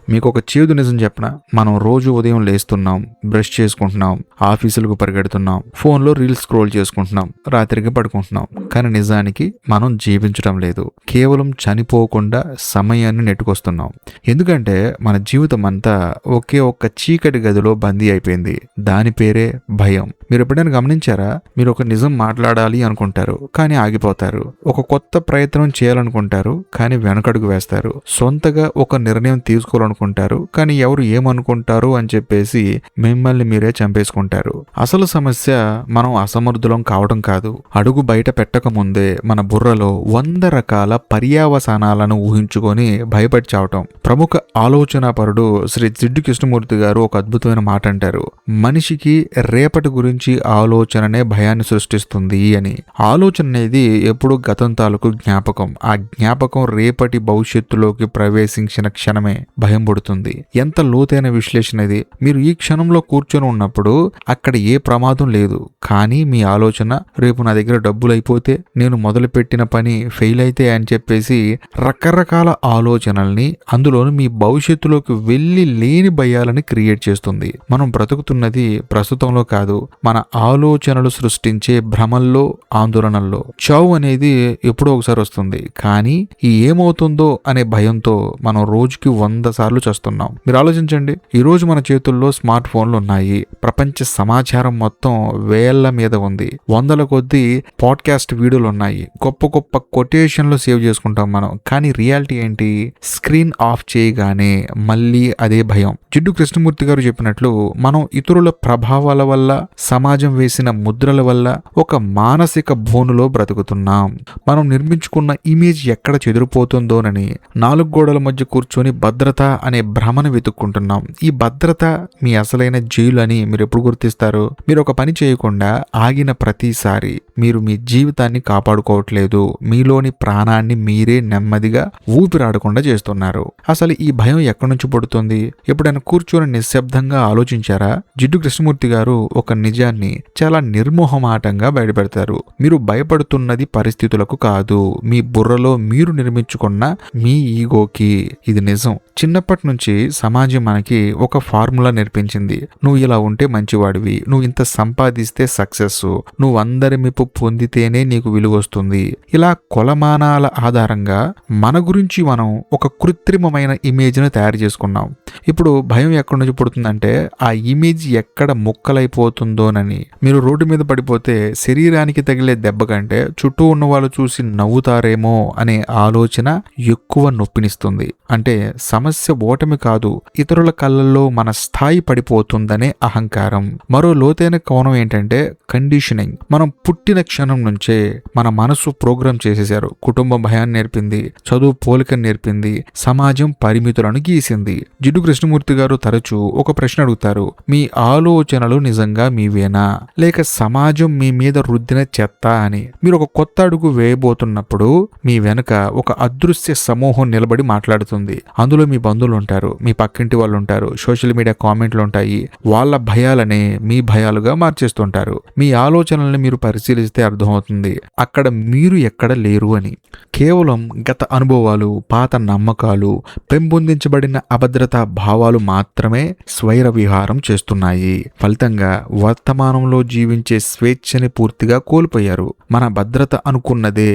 మీకు ఒక చేదు నిజం చెప్పనా? మనం రోజు ఉదయం లేస్తున్నాం, బ్రష్ చేసుకుంటున్నాం, ఆఫీసులకు పరిగెడుతున్నాం, ఫోన్లో రీల్స్ స్క్రోల్ చేసుకుంటున్నాం, రాత్రికి పడుకుంటున్నాం. కానీ నిజానికి మనం జీవించడం లేదు. కేవలం చనిపోకుండా సమయాన్ని నెట్టుకొస్తున్నాం. ఎందుకంటే మన జీవితం అంతా ఒకే ఒక్క చీకటి గదిలో బందీ అయిపోయింది. దాని పేరే భయం. మీరు ఎప్పుడైనా గమనించారా? మీరు ఒక నిజం మాట్లాడాలి అనుకుంటారు, కానీ ఆగిపోతారు. ఒక కొత్త ప్రయత్నం చేయాలనుకుంటారు, కానీ వెనకడుగు వేస్తారు. సొంతగా ఒక నిర్ణయం తీసుకోవాలనుకుంటారు, కానీ ఎవరు ఏమనుకుంటారు అని చెప్పేసి మిమ్మల్ని మీరే చంపేసుకుంటారు. అసలు సమస్య మనం అసమర్థులం కావడం కాదు. అడుగు బయట పెట్టక ముందే మన బుర్రలో 100 రకాల పర్యావసానాలను ఊహించుకొని భయపడి చావటం. ప్రముఖ ఆలోచనాపరుడు శ్రీ జిడ్డు కృష్ణమూర్తి గారు ఒక అద్భుతమైన మాట అంటారు. మనిషికి రేపటి గురించి ఆలోచననే భయాన్ని సృష్టిస్తుంది అని. ఆలోచన అనేది ఎప్పుడూ గతం తాలూకు జ్ఞాపకం. ఆ జ్ఞాపకం రేపటి భవిష్యత్తులోకి ప్రవేశించిన క్షణమే భయం పుడుతుంది. ఎంత లోతైన విశ్లేషణ ఇది. మీరు ఈ క్షణంలో కూర్చొని ఉన్నప్పుడు అక్కడ ఏ ప్రమాదం లేదు, కానీ మీ ఆలోచన రేపు నా దగ్గర డబ్బులు అయిపోతే, నేను మొదలుపెట్టిన పని ఫెయిల్ అయితే అని చెప్పేసి రకరకాల ఆలోచనల్ని, అందులోని మీ భవిష్యత్తులోకి వెళ్ళి లేని భయాలని క్రియేట్ చేస్తుంది. మనం బ్రతుకుతున్నది ప్రస్తుతంలో కాదు, మన ఆలోచనలు సృష్టించే భ్రమల్లో, ఆందోళనల్లో. చావు అనేది ఎప్పుడో ఒకసారి వస్తుంది, కానీ ఈ ఏమవుతుందో అనే భయంతో మనం రోజుకి 100 సార్లు చేస్తున్నాం. మీరు ఆలోచించండి. ఈ రోజు మన చేతుల్లో స్మార్ట్ ఫోన్లు ఉన్నాయి. ప్రపంచ సమాచారం మొత్తం వేళ్ల మీద ఉంది. 100ల కొద్దీ పాడ్కాస్ట్ వీడియోలు ఉన్నాయి. గొప్ప గొప్ప కొటేషన్లు సేవ్ చేసుకుంటాం మనం. కానీ రియాలిటీ ఏంటి? స్క్రీన్ ఆఫ్ చేయగానే మళ్ళీ అదే భయం. జిడ్డు కృష్ణమూర్తి గారు చెప్పినట్లు మనం ఇతరుల ప్రభావాల వల్ల, సమాజం వేసిన ముద్రల వల్ల ఒక మానసిక బోనులో బ్రతుకుతున్నాం. మనం నిర్మించుకున్న ఇమేజ్ ఎక్కడ చెదిరిపోతుందోనని 4 గోడల మధ్య కూర్చొని భద్రత అనే భ్రమను వెతుక్కుంటున్నాం. ఈ భద్రత మీ అసలైన జైలు అని మీరు ఎప్పుడు గుర్తిస్తారు? మీరు ఒక పని చేయకుండా ఆగిన ప్రతిసారి మీరు మీ జీవితాన్ని కాపాడుకోవట్లేదు. మీలోని ప్రాణాన్ని మీరే నెమ్మదిగా ఊపిరాడకుండా చేస్తున్నారు. అసలు ఈ భయం ఎక్కడి నుంచి పుడుతుంది? ఎప్పుడైనా కూర్చొని నిశ్శబ్దంగా ఆలోచించారా? జిడ్డు కృష్ణమూర్తి గారు ఒక నిజాన్ని చాలా నిర్మోహమాటంగా బయటపెడతారు. మీరు భయపడుతున్నది పరిస్థితులకు కాదు, మీ బుర్రలో మీరు నిర్మించుకున్న మీ ఈగోకి. ఇది నిజం. చిన్నప్పటి నుంచి సమాజం మనకి ఒక ఫార్ములా నేర్పించింది. నువ్వు ఇలా ఉంటే మంచివాడివి, నువ్వు ఇంత సంపాదిస్తే సక్సెస్, నువ్వు అందరి మెప్పు పొందితేనే నీకు విలువ వస్తుంది. ఇలా కొలమానాల ఆధారంగా మన గురించి మనం ఒక కృత్రిమమైన ఇమేజ్ను తయారు చేసుకున్నాం. ఇప్పుడు భయం ఎక్కడి నుంచి పుడుతుందంటే ఆ ఇమేజ్ ఎక్కడ ముక్కలైపోతుందోనని. మీరు రోడ్డు మీద పడిపోతే శరీరానికి తగిలే దెబ్బ కంటే చుట్టూ ఉన్న వాళ్ళు చూసి నవ్వుతారేమో అనే ఆలోచన ఎక్కువ నొప్పినిస్తుంది. అంటే సమస్య ఓటమి కాదు, ఇతరుల కళ్ళల్లో మన స్థాయి పడిపోతుందనే అహంకారం. మరో లోతైన కోణం ఏంటంటే కండిషనింగ్. మనం పుట్టిన క్షణం నుంచే మన మనసు ప్రోగ్రామ్ చేసేశారు. కుటుంబం భయాన్ని నేర్పింది, చదువు పోలికను నేర్పింది, సమాజం పరిమితులను గీసింది. జిడ్డు కృష్ణమూర్తి గారు తరచూ ఒక ప్రశ్న అడుగుతారు. మీ ఆలోచనలు నిజంగా మీవేనా, లేక సమాజం మీ మీద రుద్దిన చెత్త అని. మీరు ఒక కొత్త అడుగు వేయబోతున్నప్పుడు మీ వెనుక ఒక అదృశ్య సమూహం నిలబడి మాట్లాడుతుంది. అందులో మీ బంధువులు ఉంటారు, మీ పక్కింటి వాళ్ళు ఉంటారు, సోషల్ మీడియా కామెంట్లు ఉంటాయి. వాళ్ళ భయాలనే మీ భయాలుగా మార్చేస్తుంటారు. మీ ఆలోచనల్ని మీరు పరిశీలిస్తే అర్థమవుతుంది అక్కడ మీరు ఎక్కడ లేరు అని. కేవలం గత అనుభవాలు, పాత నమ్మకాలు, పెంపొందించబడిన అభద్రతా భావాలు మాత్రమే స్వైర విహారం చేస్తున్నాయి. ఫలితంగా వర్తమానంలో జీవించే స్వేచ్ఛని పూర్తిగా కోల్పోయారు. మన భద్రత అనుకున్నదే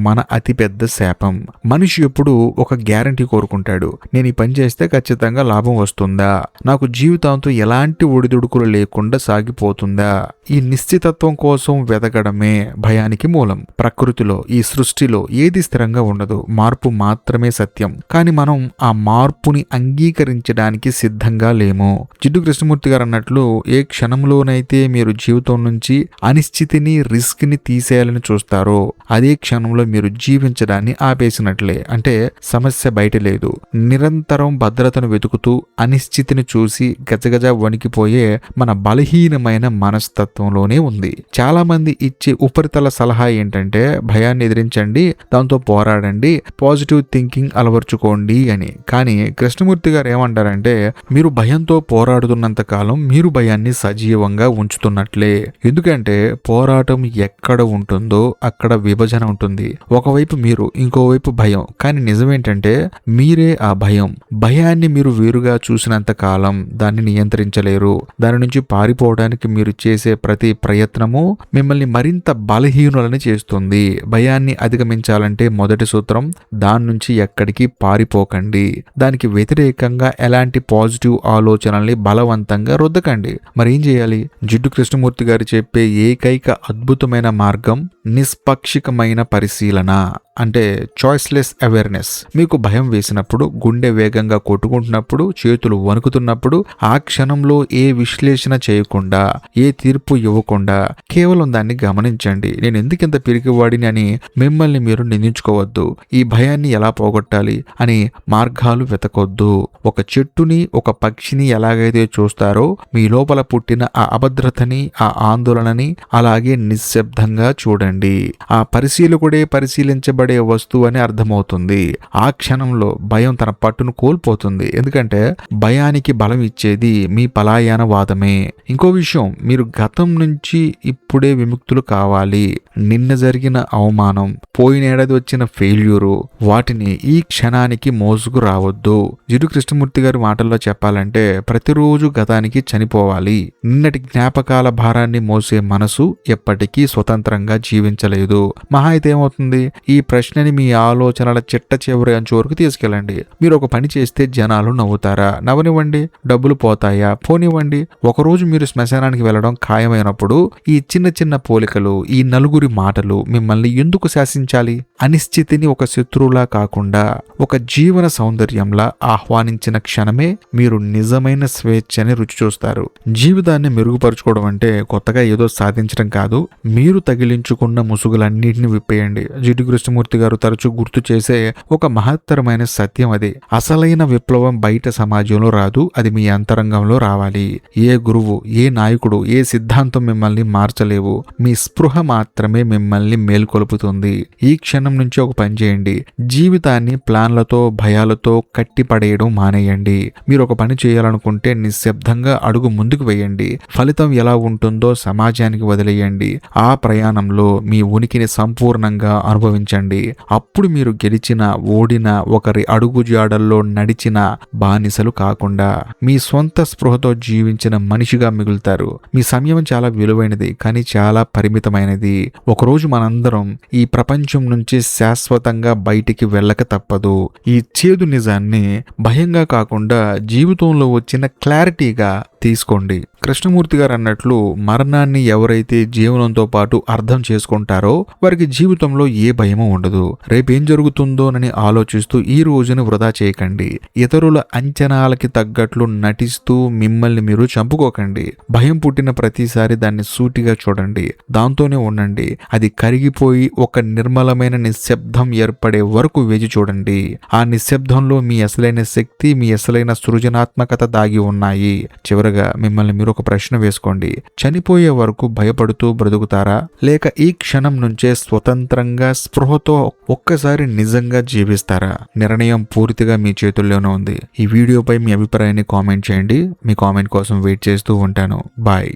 మన అతిపెద్ద శాపం. మనిషి ఎప్పుడు ఒక గ్యారంటీ కోరుకుంటాడు. నేను ఈ పని చేస్తే ఖచ్చితంగా లాభం వస్తుందా, నాకు జీవితాంతం ఎలాంటి ఒడిదుడుకులు లేకుండా సాగిపోతుందా. ఈ నిశ్చితత్వం కోసం వెతకడమే భయానికి మూలం. ప్రకృతిలో, ఈ సృష్టిలో ఏది స్థిరంగా ఉండదు, మార్పు మాత్రమే సత్యం. కానీ మనం ఆ మార్పుని అంగీకరించడానికి సిద్ధంగా లేము. జిడ్డు కృష్ణమూర్తి గారు అన్నట్లు ఏ క్షణంలోనైతే మీరు జీవితం నుంచి అనిశ్చితిని, రిస్క్ ని తీసేయాలని చూస్తారో అదే క్షణంలో మీరు జీవించడాన్ని ఆపేసినట్లే. అంటే సమస్య బయట లేదు, నిరంతరం భద్రతను వెతుకుతూ అనిశ్చితిని చూసి గజగజ వణికిపోయే మన బలహీనమైన మనస్తత్వంలోనే ఉంది. చాలా మంది ఇచ్చే ఉపరితల సలహా ఏంటంటే భయాన్ని ఎదిరించండి, దాంతో పోరాడండి, పాజిటివ్ థింకింగ్ అలవర్చుకోండి అని. కానీ కృష్ణమూర్తి గారు ఏమంటారంటే మీరు భయంతో పోరాడుతున్నంత కాలం మీరు భయాన్ని సజీవంగా ఉంచుతున్నట్లే. ఎందుకంటే పోరాటం ఎక్కడ ఉంటుందో అక్కడ విభజన ఉంటుంది. ఒకవైపు మీరు, ఇంకోవైపు భయం. కానీ నిజమేంటంటే మీరే ఆ భయం. భయాన్ని మీరు వేరుగా చూసినంత కాలం దాన్ని నియంత్రించలేరు. దాని నుంచి పారిపోవడానికి మీరు చేసే ప్రతి ప్రయత్నము మిమ్మల్ని మరింత బలహీనులని చేస్తుంది. భయాన్ని అధిగమించాలంటే మొదటి సూత్రం, దాని నుంచి ఎక్కడికి పారిపోకండి. దానికి వ్యతిరేకంగా ఎలాంటి పాజిటివ్ ఆలోచనల్ని బలవంతంగా రుద్దకండి. మరేం చేయాలి? జిడ్డు కృష్ణమూర్తి గారు చెప్పే ఏకైక అద్భుతమైన మార్గం నిష్పాక్షికమైన పరిశీలన, అంటే చాయిస్లెస్ అవేర్నెస్. మీకు భయం వేసినప్పుడు, గుండె వేగంగా కొట్టుకుంటున్నప్పుడు, చేతులు వణుకుతున్నప్పుడు ఆ క్షణంలో ఏ విశ్లేషణ చేయకుండా, ఏ తీర్పు ఇవ్వకుండా కేవలం దాన్ని గమనించండి. నేను ఎందుకు ఇంత పిరికివాడిని అని మిమ్మల్ని మీరు నిందించుకోవద్దు. ఈ భయాన్ని ఎలా పోగొట్టాలి అని మార్గాలు వెతకొద్దు. ఒక చెట్టుని, ఒక పక్షిని ఎలాగైతే చూస్తారో మీ లోపల పుట్టిన ఆ అభద్రతని, ఆ ఆందోళనని అలాగే నిశ్శబ్దంగా చూడండి. ఆ పరిశీలకుడే పరిశీలించబడే వస్తువు అని అర్థమవుతుంది. ఆ క్షణంలో భయం తన పట్టును కోల్పోతుంది. ఎందుకంటే భయానికి బలం ఇచ్చేది మీ పలాయనవాదమే. ఇంకో విషయం, మీరు గతం నుంచి ఇప్పుడే విముక్తులు కావాలి. నిన్న జరిగిన అవమానం, పోయిన ఏడాది వచ్చిన ఫెయిల్యూరు, వాటిని ఈ క్షణానికి మోసుకు రావద్దు. జిడ్డు కృష్ణమూర్తి గారి మాటల్లో చెప్పాలంటే ప్రతిరోజు గతానికి చనిపోవాలి. నిన్నటి జ్ఞాపకాల భారాన్ని మోసే మనసు ఎప్పటికీ స్వతంత్రంగా జీవించలేదు. మహా అయితే ఏమవుతుంది? ఈ ప్రశ్నని మీ ఆలోచనల చిట్ట చివరి అంచు వరకు తీసుకెళ్ళండి. మీరు ఒక పని చేస్తే జనాలు నవ్వుతారా? నవ్వనివ్వండి. డబ్బులు పోతాయా? పోనివ్వండి. ఒకరోజు మీరు శ్మశానానికి వెళ్ళడం ఖాయమైనప్పుడు ఈ చిన్న చిన్న పోలికలు, ఈ నలుగురి మాటలు మిమ్మల్ని ఎందుకు శాసించాలి? అనిశ్చితిని ఒక శత్రువులా కాకుండా ఒక జీవన సౌందర్యంలా ఆహ్వానించిన క్షణమే మీరు నిజమైన స్వేచ్ఛని రుచి చూస్తారు. జీవితాన్ని మెరుగుపరుచుకోవడం అంటే కొత్తగా ఏదో సాధించడం కాదు. మీరు తగిలించుకున్న ముసుగులన్నింటినీ విప్పేయండి. జిడ్డు కృష్ణమూర్తి గారు తరచూ గుర్తు చేసే ఒక మహత్తరమైన సత్యం అది. అసలైన విప్లవం బయట సమాజంలో రాదు, అది మీ అంతరంగంలో రావాలి. ఏ గురువు, ఏ నాయకుడు, ఏ సిద్ధాంతం మిమ్మల్ని మార్చలేవు. మీ స్పృహ మాత్రమే మిమ్మల్ని మేల్కొలుపుతుంది. ఈ క్షణం నుంచి ఒక పని చేయండి. జీవితాన్ని ప్లాన్లతో, భయాలతో కట్టిపడేయడం మానేయండి. మీరు ఒక పని చేయాలనుకుంటే నిశ్శబ్దంగా అడుగు ముందుకు వేయండి. ఫలితం ఎలా ఉంటుందో సమాజానికి వదిలేయండి. ఆ ప్రయాణంలో మీ ఉనికిని సంపూర్ణంగా అనుభవించండి. అప్పుడు మీరు గెలిచిన, ఓడిన, ఒకరి అడుగు జాడల్లో నడిచిన బానిసలు కాకుండా మీ సొంత స్పృహతో జీవించిన మనిషిగా మిగులుతారు. మీ సమయం చాలా విలువైనది, కానీ చాలా పరిమితమైనది. ఒకరోజు మనందరం ఈ ప్రపంచం నుంచి శాశ్వతంగా బయటికి వెళ్ళక తప్పదు. ఈ చేదు నిజాన్ని భయంగా కాకుండా జీవితంలో వచ్చిన క్లారిటీగా తీసుకోండి. కృష్ణమూర్తి గారు అన్నట్లు మరణాన్ని ఎవరైతే జీవనంతో పాటు అర్థం చేసుకుంటారో వారికి జీవితంలో ఏ భయమూ ఉండదు. రేపేం జరుగుతుందోనని ఆలోచిస్తూ ఈ రోజుని వృధా చేయకండి. ఇతరుల అంచనాలకి తగ్గట్లు నటిస్తూ మిమ్మల్ని మీరు చంపుకోకండి. భయం పుట్టిన ప్రతిసారి దాన్ని సూటిగా చూడండి, దాంతోనే ఉండండి. అది కరిగిపోయి ఒక నిర్మలమైన నిశ్శబ్దం ఏర్పడే వరకు వేచి చూడండి. ఆ నిశ్శబ్దంలో మీ అసలైన శక్తి, మీ అసలైన సృజనాత్మకత దాగి ఉన్నాయి. చివరగా మిమ్మల్ని మీరు ఒక ప్రశ్న వేసుకోండి. చనిపోయే వరకు భయపడుతూ బ్రతుకుతారా, లేక ఈ క్షణం నుంచే స్వతంత్రంగా స్పృహతో ఒక్కసారి నిజంగా జీవిస్తారా? నిర్ణయం పూర్తిగా మీ చేతుల్లోనే ఉంది. ఈ వీడియోపై మీ అభిప్రాయాన్ని కామెంట్ చేయండి. మీ కామెంట్ కోసం వెయిట్ చేస్తూ ఉంటాను. బాయ్.